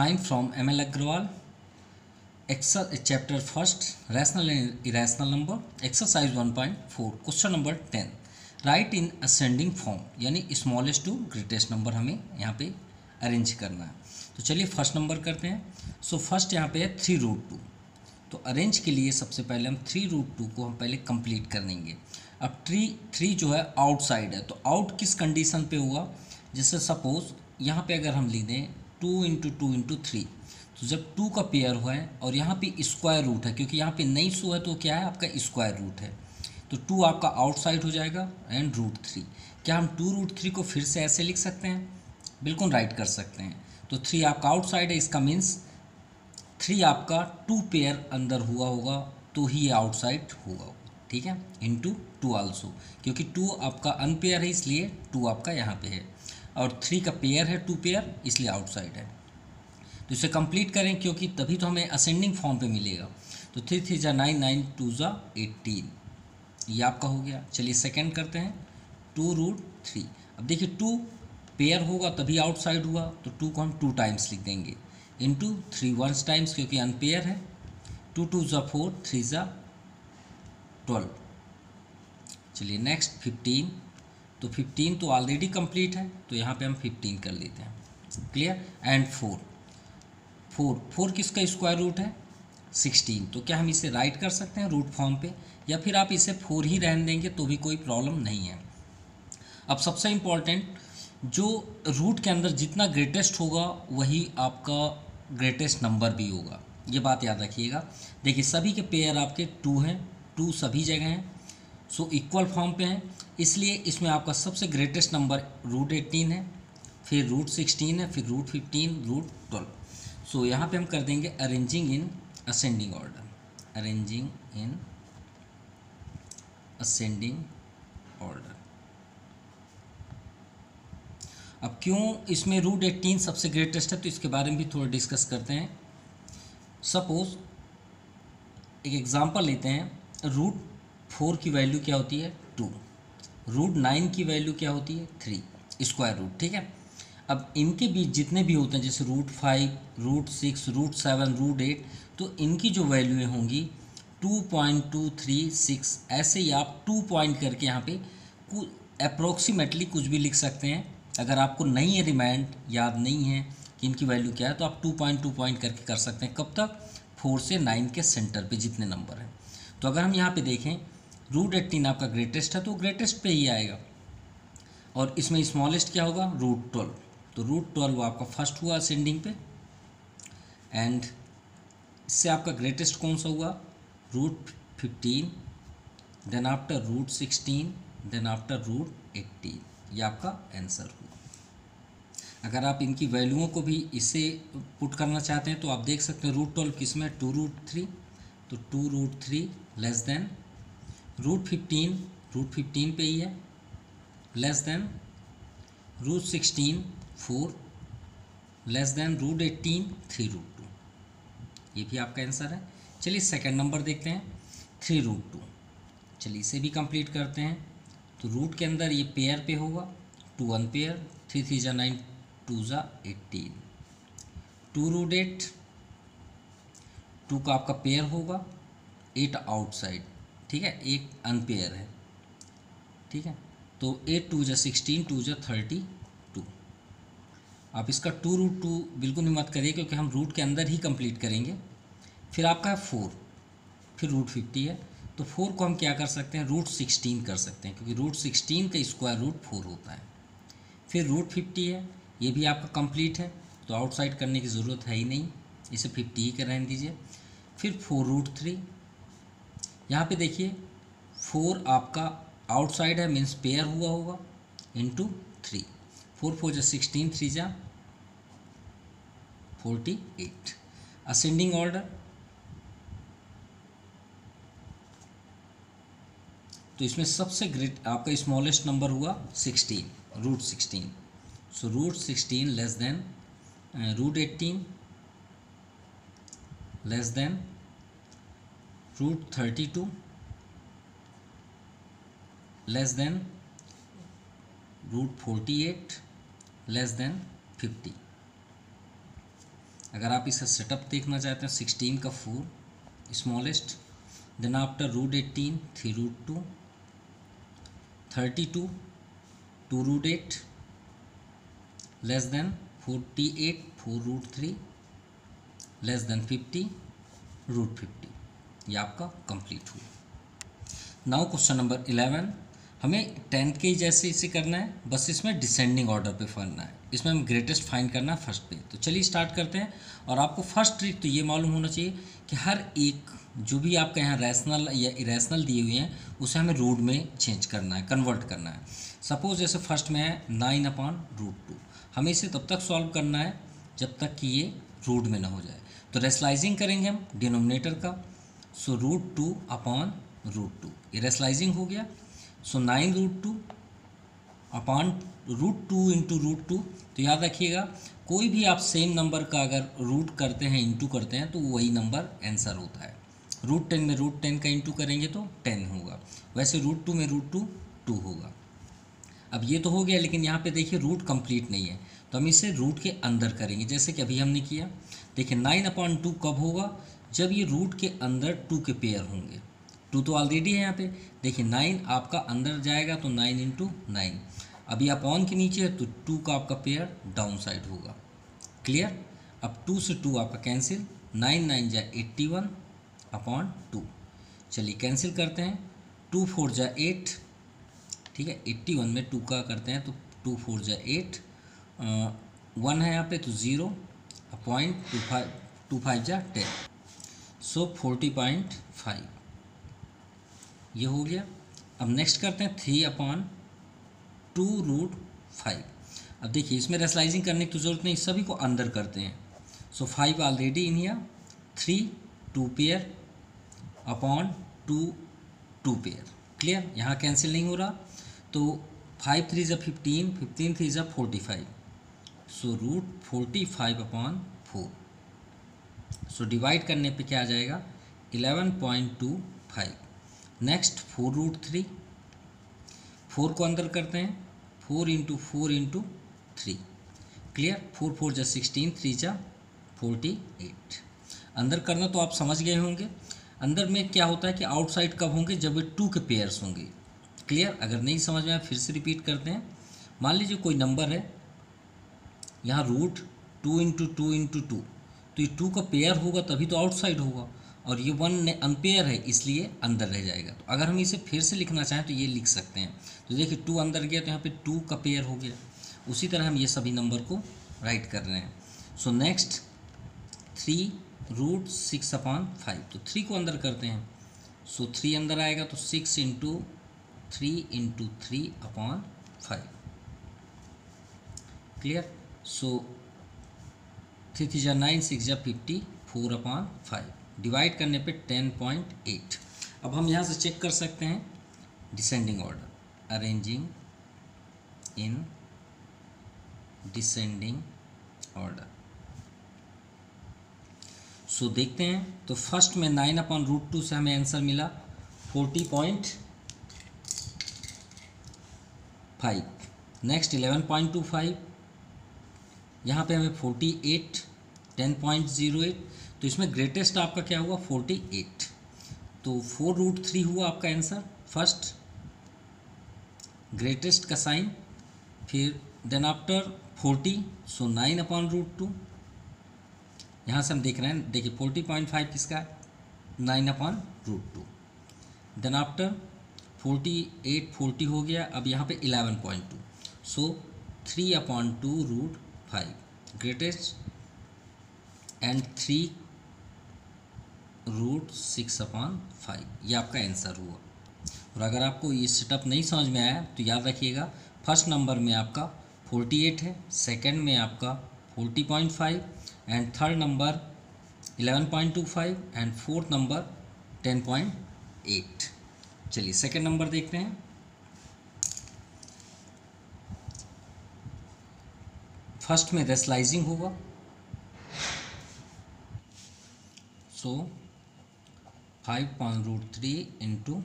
9 from ML Agrawal, chapter first, rational and irrational number, exercise 1.4, question number 10. Right in ascending form, यानी smallest to greatest number हमें यहाँ पे arrange करना है। तो चलिए फर्स्ट नंबर करते हैं। सो फर्स्ट यहाँ पे है 3√2। तो अरेंज के लिए सबसे पहले हम 3√2 को हम पहले कंप्लीट कर लेंगे। अब 3 जो है आउटसाइड है, तो आउट किस कंडीशन पे होगा, जैसे सपोज यहाँ पे अगर हम लिख दें 2 × 2 × 3, तो जब 2 का पेयर हुआ है और यहाँ पे स्क्वायर रूट है, क्योंकि यहाँ पे नहीं सो है तो क्या है आपका स्क्वायर रूट है, तो 2 आपका आउटसाइड हो जाएगा एंड √3। क्या हम 2√3 को फिर से ऐसे लिख सकते हैं? बिल्कुल राइट कर सकते हैं। तो 3 आपका आउटसाइड है, इसका मीन्स 3 आपका 2 पेयर अंदर हुआ होगा तो ही ये आउटसाइड होगा, ठीक है, इंटू 2 आल्सो, क्योंकि 2 आपका अनपेयर है इसलिए 2 आपका यहाँ पे है, और 3 का पेयर है 2 पेयर इसलिए आउटसाइड है। तो इसे कंप्लीट करें क्योंकि तभी तो हमें असेंडिंग फॉर्म पे मिलेगा। तो 3 3 जा 9, 9 2 जा 18, ये आपका हो गया। चलिए सेकंड करते हैं 2√3। अब देखिए 2 पेयर होगा तभी आउटसाइड हुआ, तो 2 को हम 2 टाइम्स लिख देंगे, इंटू 3 1 टाइम्स क्योंकि अनपेयर है। 2 2 जा 4, 3 जा 12। चलिए नेक्स्ट 15। तो 15 तो ऑलरेडी कंप्लीट है, तो यहाँ पे हम 15 कर लेते हैं, क्लियर। एंड 4 किसका स्क्वायर रूट है? 16। तो क्या हम इसे राइट कर सकते हैं रूट फॉर्म पे, या फिर आप इसे 4 ही रहने देंगे तो भी कोई प्रॉब्लम नहीं है। अब सबसे इम्पॉर्टेंट, जो रूट के अंदर जितना ग्रेटेस्ट होगा वही आपका ग्रेटेस्ट नंबर भी होगा, ये बात याद रखिएगा। देखिए सभी के पेयर आपके 2 हैं, 2 सभी जगह हैं, सो इक्वल फॉर्म पे हैं, इसलिए इसमें आपका सबसे ग्रेटेस्ट नंबर √18 है, फिर √16 है, फिर √15, √12। सो यहाँ पे हम कर देंगे arranging in ascending order, arranging in ascending order. अब क्यों इसमें √18 सबसे ग्रेटेस्ट है, तो इसके बारे में भी थोड़ा डिस्कस करते हैं। सपोज एक एग्जांपल लेते हैं, √4 की वैल्यू क्या होती है? 2, √9 की वैल्यू क्या होती है? 3 स्क्वायर रूट, ठीक है। अब इनके बीच जितने भी होते हैं जैसे √5, √6, √7, √8, तो इनकी जो वैल्यूएँ होंगी 2.236, ऐसे ही आप 2 पॉइंट करके यहाँ पे अप्रोक्सीमेटली कुछ भी लिख सकते हैं। अगर आपको नहीं है रिमाइंड, याद नहीं है कि इनकी वैल्यू क्या है, तो आप 2 पॉइंट करके कर सकते हैं। कब तक? 4 से 9 के सेंटर पे जितने नंबर हैं। तो अगर हम यहाँ पे देखें √18 आपका ग्रेटेस्ट है तो ग्रेटेस्ट पे ही आएगा, और इसमें स्मॉलेस्ट क्या होगा? √12। तो √12 आपका फर्स्ट हुआ असेंडिंग पे, एंड इससे आपका ग्रेटेस्ट कौन सा हुआ? √15, देन आफ्टर √16, देन आफ्टर √18। ये आपका आंसर हुआ। अगर आप इनकी वैल्यूओं को भी इससे पुट करना चाहते हैं तो आप देख सकते हैं √12 किस में? 2√3, तो 2√3 लेस देन √15 पे ही है, लेस देन √16 4, लेस देन √18 3√2। ये भी आपका आंसर है। चलिए सेकंड नंबर देखते हैं 3√2। चलिए इसे भी कंप्लीट करते हैं। तो रूट के अंदर ये पेयर पे होगा, 2 अनपेयर, 3 3 जा 9, 2 जा 18, 2√8, 2 का आपका पेयर होगा, 8 आउटसाइड, ठीक है, एक अनपेयर है, ठीक है। तो 8 2 जा 16, 2 जा 32। आप इसका 2√2 बिल्कुल भी मत करिए क्योंकि हम रूट के अंदर ही कंप्लीट करेंगे। फिर आपका है 4, फिर √50 है, तो 4 को हम क्या कर सकते हैं? √16 कर सकते हैं, क्योंकि √16 का स्क्वायर रूट 4 होता है। फिर √50 है, ये भी आपका कंप्लीट है, तो आउटसाइड करने की ज़रूरत है ही नहीं, इसे 50 ही कर रहने दीजिए। फिर 4√3, यहाँ पे देखिए 4 आपका आउटसाइड है, मीन्स पेयर हुआ होगा, इंटू 3, 4 4 जा 16, 3 जा 48। असेंडिंग ऑर्डर, तो इसमें सबसे ग्रेट आपका स्मॉलेस्ट नंबर हुआ 16, √16। सो √16 less than √18, less than √32, less than √48, less than 50। अगर आप इसका सेटअप देखना चाहते हैं 16 का 4 smallest, then after root 18 3 root 2, 32 2 root 8 less than 48 4 root 3 less than 50 root 50। ये आपका कंप्लीट हुआ। नाउ क्वेश्चन नंबर 11, हमें 10th के जैसे इसे करना है, बस इसमें डिसेंडिंग ऑर्डर पे करना है। इसमें हम ग्रेटेस्ट फाइंड करना है फर्स्ट पे। तो चलिए स्टार्ट करते हैं। और आपको फर्स्ट ट्रिक तो ये मालूम होना चाहिए कि हर एक जो भी आपका यहाँ रैशनल या इरेशनल दिए हुए हैं उसे हमें रूट में चेंज करना है, कन्वर्ट करना है। सपोज जैसे फर्स्ट में है 9/√2, हमें इसे तब तक सॉल्व करना है जब तक कि ये रूट में ना हो जाए। तो रेशनलाइजिंग करेंगे हम डिनोमिनेटर का। सो √2/√2 ये रेशनलाइजिंग हो गया। सो 9√2 अपॉन √2 इंटू √2। तो याद रखिएगा कोई भी आप सेम नंबर का अगर रूट करते हैं, इंटू करते हैं, तो वही नंबर आंसर होता है। √10 में √10 का इंटू करेंगे तो 10 होगा। वैसे √2 में √2 2 होगा। अब ये तो हो गया, लेकिन यहाँ पे देखिए रूट कंप्लीट नहीं है, तो हम इसे रूट के अंदर करेंगे जैसे कि अभी हमने किया। देखिए 9/2 कब होगा, जब ये रूट के अंदर 2 के पेयर होंगे। 2 तो ऑलरेडी है यहाँ पे। देखिए 9 आपका अंदर जाएगा तो 9 इंटू 9। अभी अपॉन के नीचे है तो 2 का आपका पेयर डाउन साइड होगा। क्लियर। अब 2 से 2 आपका कैंसिल, 9 9 जा 81/2। चलिए कैंसिल करते हैं। 2 4 जा 8, ठीक है। 81 में 2 का करते हैं तो 2 4 जा 8, 1 है यहाँ पे तो 0.25 2 5 जा 10, सो 40.5 ये हो गया। अब नेक्स्ट करते हैं 3/2√5। अब देखिए इसमें रेशनलाइजिंग करने की ज़रूरत नहीं, सभी को अंदर करते हैं। सो 5 already in here, 3 2 pair upon 2 2 pair. Clear. यहाँ कैंसिल नहीं हो रहा, तो 5 3 = 15, 15 3 = 45, सो √45/4। सो डिवाइड करने पे क्या आ जाएगा 11.25। नेक्स्ट 4√3, 4 को अंदर करते हैं, 4 इंटू 4 इंटू 3। क्लियर। 4 4 जा 16, 3 जा 48। अंदर करना तो आप समझ गए होंगे। अंदर में क्या होता है कि आउटसाइड कब होंगे, जब ये 2 के पेयर्स होंगे। क्लियर। अगर नहीं समझ में आया फिर से रिपीट करते हैं। मान लीजिए कोई नंबर है यहाँ √2 इंटू 2 इंटू 2, तो ये 2 का पेयर होगा तभी तो आउटसाइड होगा, और ये 1 अनपेयर है इसलिए अंदर रह जाएगा। तो अगर हम इसे फिर से लिखना चाहें तो ये लिख सकते हैं। तो देखिए 2 अंदर गया तो यहाँ पे 2 का पेयर हो गया। उसी तरह हम ये सभी नंबर को राइट कर रहे हैं। सो नेक्स्ट 3√6/5, तो 3 को अंदर करते हैं। सो 3 अंदर आएगा तो 6 इंटू 3 इंटू 3/5। क्लियर। सो 3 3 जा 9, 6 जा 50, 4/5। डिवाइड करने पे 10.8। अब हम यहाँ से चेक कर सकते हैं descending order, arranging in descending order. So देखते हैं। तो फर्स्ट में 9/√2 से हमें आंसर मिला 40.5। नेक्स्ट 11.25, यहाँ पे हमें 48, 10.08। तो इसमें ग्रेटेस्ट आपका क्या हुआ 48, तो 4√3 हुआ आपका आंसर। फर्स्ट ग्रेटेस्ट का साइन, फिर देन आफ्टर 40, सो 9/√2। यहाँ से हम देख रहे हैं, देखिए 40.5 किसका है 9/√2। देन आफ्टर 48 40 हो गया। अब यहाँ पे 11.2, सो 3/2√5 ग्रेटेस्ट, एंड 3√6/5 ये आपका आंसर हुआ। और अगर आपको ये सेटअप नहीं समझ में आया तो याद रखिएगा फर्स्ट नंबर में आपका 48 है, सेकंड में आपका 40.5, and third number 11.25, and fourth number 10.8। चलिए सेकंड नंबर देखते हैं। फर्स्ट में रेशनलाइजिंग होगा, सो 5/√3 इंटू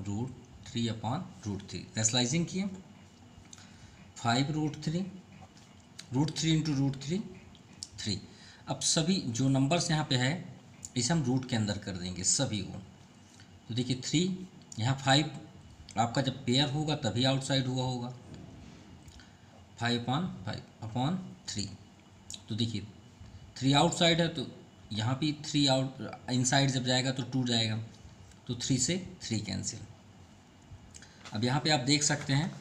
√3/√3 रेशनलाइजिंग किए। 5√3 √3 इंटू √3 3। अब सभी जो नंबर्स यहाँ पे है इसे हम रूट के अंदर कर देंगे सभी को। तो देखिए 3, यहाँ 5 आपका जब पेयर होगा तभी आउटसाइड हुआ होगा, 5/5/3। तो देखिए 3 आउटसाइड है तो यहाँ भी 3 आउट इनसाइड जब जाएगा तो 2 जाएगा, तो 3 से 3 कैंसिल। अब यहाँ पे आप देख सकते हैं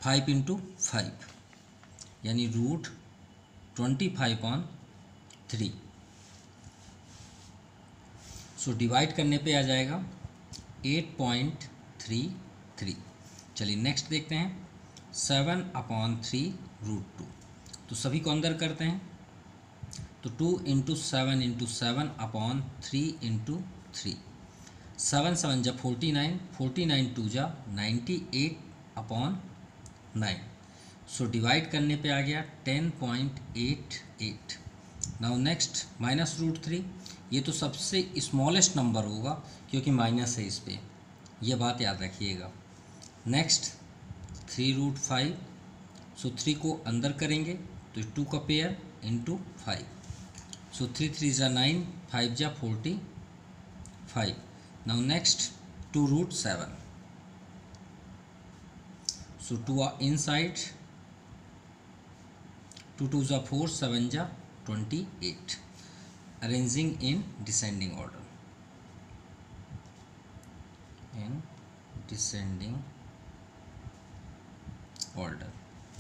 5 × 5 यानी √25/3। सो डिवाइड करने पे आ जाएगा 8.33। चलिए नेक्स्ट देखते हैं 7/3√2। तो सभी को अंदर करते हैं, तो 2 × 7 × 7/3 × 3, 7 7 जा 49, 49 2 जा 98/9। सो डिवाइड करने पे आ गया 10.88। नाउ नेक्स्ट -√3, ये तो सबसे स्मॉलेस्ट नंबर होगा क्योंकि माइनस है इस पर, यह बात याद रखिएगा। नेक्स्ट 3√5, सो 3 को अंदर करेंगे तो 2 का पेयर × 5, सो 3 3 जा 9, 5 जा 45। Now next 2√7, so 2 are inside, 2 2 जा 4, 7 जा 28। अरेंजिंग इन डिसेंडिंग ऑर्डर,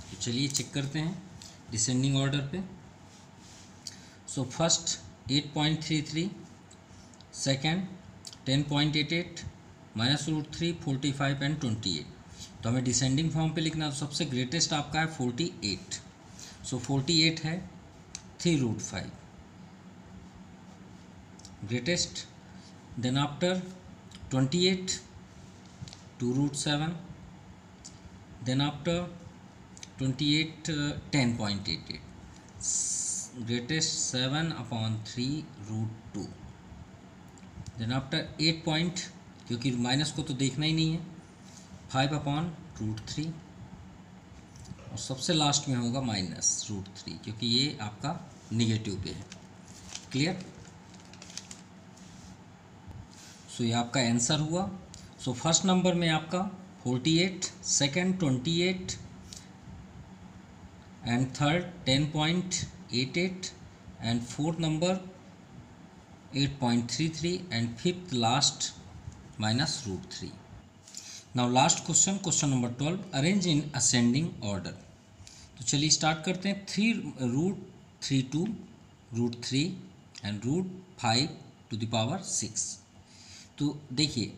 तो चलिए चेक करते हैं डिसेंडिंग ऑर्डर पे। So first 8.33, second 10.88, -√3, 45 and 28। तो हमें डिसेंडिंग फॉर्म पे लिखना, तो सबसे ग्रेटेस्ट आपका है 48। सो 48 है 3√5 greatest. Then after 28 2√7, then after 28 10.88 greatest 7/3√2। Then after 8 point, क्योंकि माइनस को तो देखना ही नहीं है, 5/√3। और सबसे लास्ट में होगा -√3 क्योंकि ये आपका निगेटिव पे है। क्लियर? सो ये आपका आंसर हुआ। सो फर्स्ट नंबर में आपका 48, second 28 and third 10.88 and fourth number 8.33 and fifth last -√3। Now last question number 12, arrange in ascending order. तो चलिए स्टार्ट करते हैं। 3√32 √3 एंड √5⁶। तो देखिए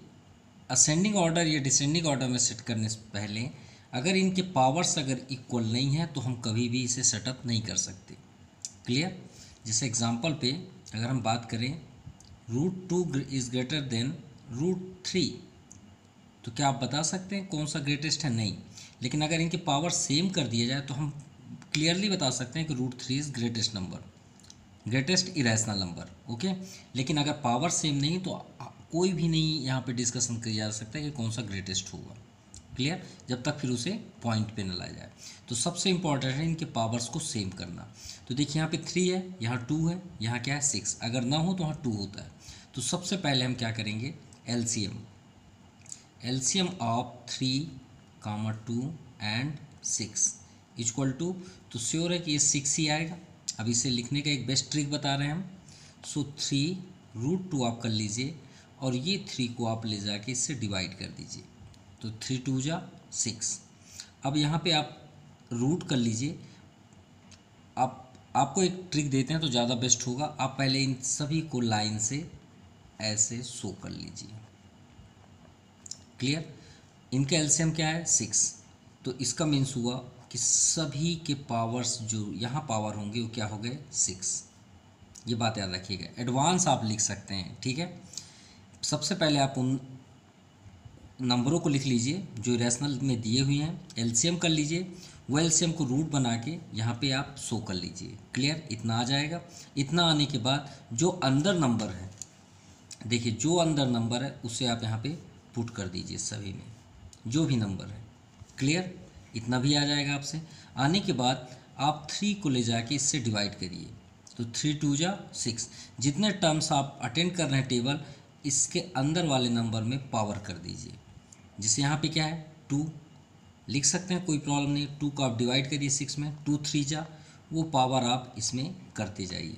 असेंडिंग ऑर्डर या डिसेंडिंग ऑर्डर में सेट करने से पहले अगर इनके पावर्स अगर इक्वल नहीं है तो हम कभी भी इसे सेटअप नहीं कर सकते। क्लियर? जैसे एग्जांपल पे अगर हम बात करें √2 इज़ ग्रेटर देन √3, तो क्या आप बता सकते हैं कौन सा ग्रेटेस्ट है? नहीं। लेकिन अगर इनके पावर सेम कर दिया जाए तो हम क्लियरली बता सकते हैं कि √3 is greatest number, greatest irrational number. Okay, लेकिन अगर पावर सेम नहीं तो कोई भी नहीं यहाँ पे डिस्कशन किया जा सकता है कि कौन सा ग्रेटेस्ट होगा। क्लियर? जब तक फिर उसे पॉइंट पे न लाया जाए। तो सबसे इंपॉर्टेंट है इनके पावर्स को सेम करना। तो देखिए यहाँ पे 3 है, यहाँ 2 है, यहाँ क्या है 6। अगर ना हो तो वहाँ 2 होता है। तो सबसे पहले हम क्या करेंगे, LCM of 3, 2 and 6 equal to, तो श्योर है कि ये 6 ही आएगा। अब इसे लिखने का एक बेस्ट ट्रिक बता रहे हैं हम। सो 3√2 आप कर लीजिए और ये 3 को आप ले जाके इससे डिवाइड कर दीजिए, तो 3 2 जा 6। अब यहाँ पे आप रूट कर लीजिए। आपको एक ट्रिक देते हैं तो ज़्यादा बेस्ट होगा। आप पहले इन सभी को लाइन से ऐसे शो कर लीजिए। क्लियर? इनका एलसीएम क्या है 6, तो इसका मीन्स हुआ कि सभी के पावर्स जो यहाँ पावर होंगे वो क्या हो गए 6। ये बात याद रखिएगा। एडवांस आप लिख सकते हैं, ठीक है। सबसे पहले आप उन नंबरों को लिख लीजिए जो इरेशनल में दिए हुए हैं, एलसीएम कर लीजिए, वो एलसीएम को रूट बना के यहाँ पे आप शो कर लीजिए। क्लियर? इतना आ जाएगा। इतना आने के बाद जो अंदर नंबर है, देखिए जो अंदर नंबर है उसे आप यहाँ पे पुट कर दीजिए सभी में, जो भी नंबर है। क्लियर? इतना भी आ जाएगा आपसे। आने के बाद आप 3 को ले जाके इससे डिवाइड करिए, तो 3 2 जा 6। जितने टर्म्स आप अटेंड कर रहे हैं टेबल, इसके अंदर वाले नंबर में पावर कर दीजिए। जिसे यहाँ पे क्या है 2 लिख सकते हैं, कोई प्रॉब्लम नहीं। 2 को आप डिवाइड करिए 6 में, 2 3 जा, वो पावर आप इसमें करते जाइए।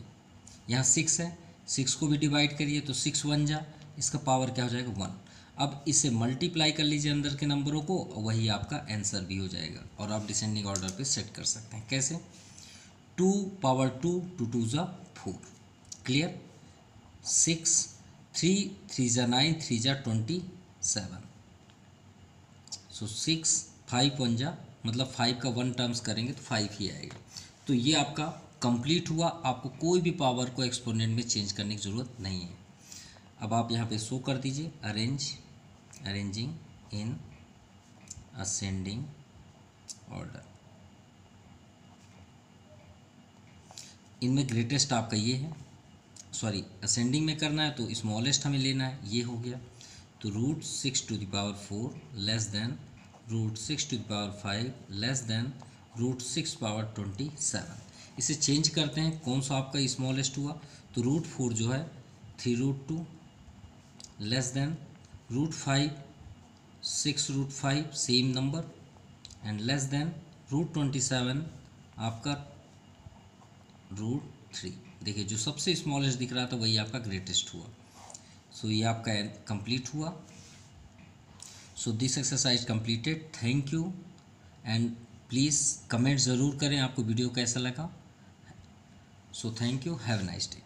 यहाँ 6 है, 6 को भी डिवाइड करिए तो 6 1 जा, इसका पावर क्या हो जाएगा 1। अब इसे मल्टीप्लाई कर लीजिए अंदर के नंबरों को, वही आपका आंसर भी हो जाएगा। और आप डिसेंडिंग ऑर्डर पे सेट कर सकते हैं। कैसे? 2 पावर 2, 2 2 जा 4, क्लियर। 6 3 3 जा 9, 3 जा 27। सो 6 5 1 जा, मतलब 5 का 1 टर्म्स करेंगे तो 5 ही आएगा। तो ये आपका कंप्लीट हुआ। आपको कोई भी पावर को एक्सपोनेंट में चेंज करने की ज़रूरत नहीं है। अब आप यहाँ पे शो कर दीजिए अरेंजिंग इन असेंडिंग ऑर्डर। इनमें ग्रेटेस्ट आपका ये है, सॉरी असेंडिंग में करना है तो स्मॉलेस्ट हमें लेना है, ये हो गया। तो √6 to the power 4 less than √6 to the power 5 less than √6 power 27। इसे चेंज करते हैं, कौन सा आपका स्मॉलेस्ट हुआ, तो √4 जो है 3√2 less than √5 6√5 same number and less than √27 आपका √3। देखिए जो सबसे स्मॉलेस्ट दिख रहा था वही आपका ग्रेटेस्ट हुआ। सो ये आपका कंप्लीट हुआ। So this exercise completed. Thank you and please comment ज़रूर करें आपको वीडियो कैसा लगा। So thank you, have a nice day.